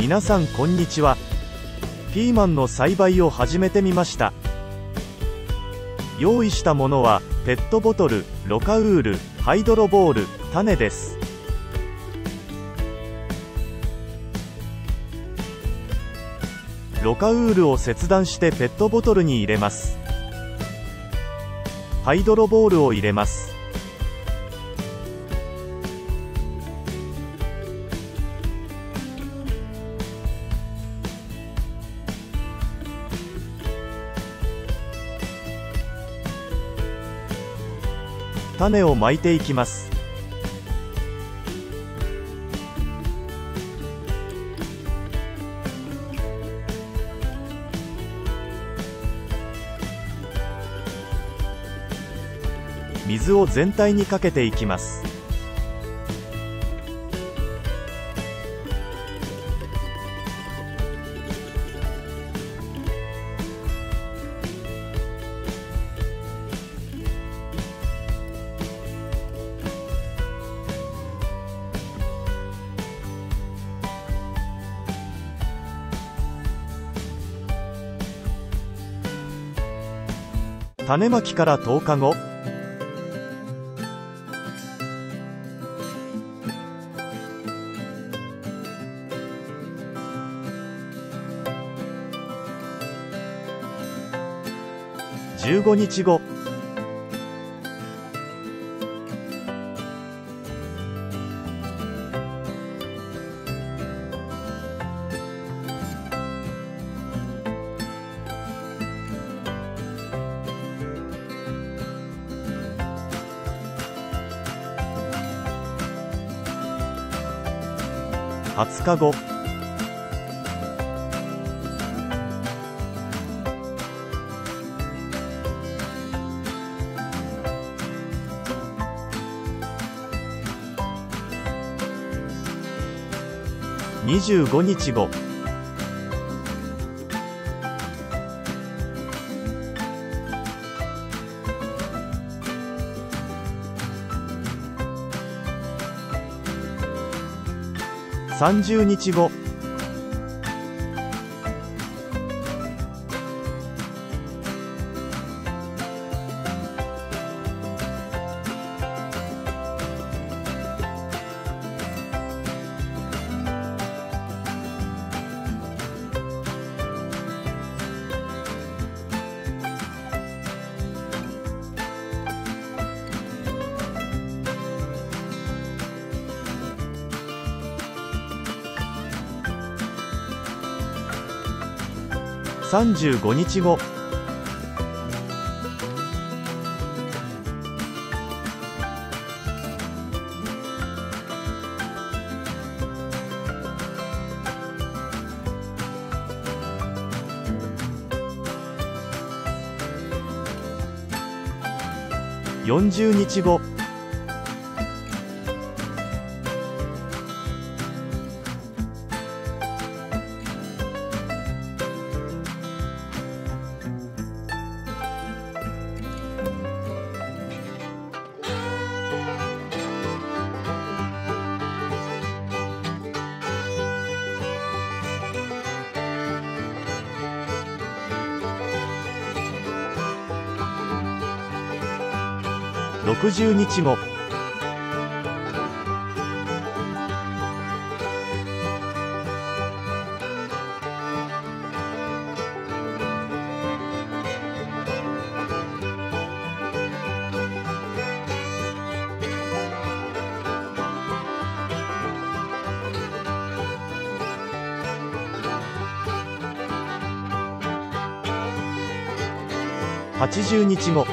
皆さんこんにちは。ピーマンの栽培を始めてみました。用意したものはペットボトル、ロカウール、ハイドロボール、種です。ロカウールを切断してペットボトルに入れます。ハイドロボールを入れます。種をまいていきます。水を全体にかけていきます。種まきから10日後、15日後、20日後、25日後、30日後、35日後、40日後、60日後、80日後、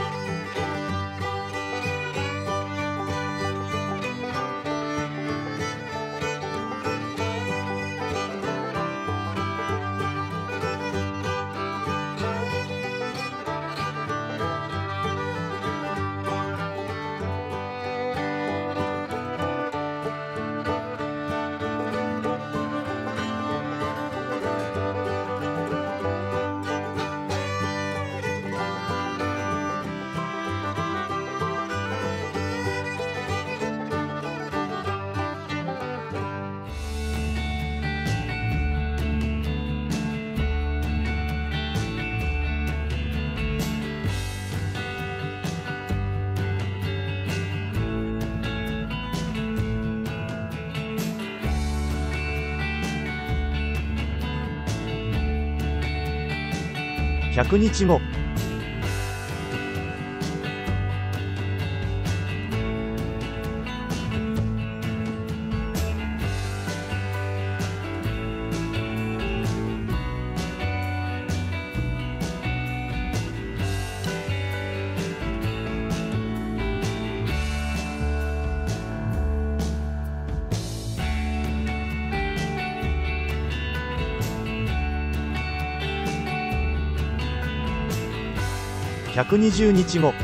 100日後。120日後。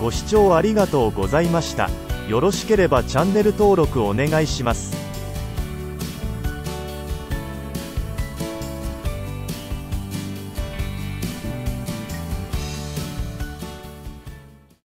ご視聴ありがとうございました。よろしければチャンネル登録お願いします。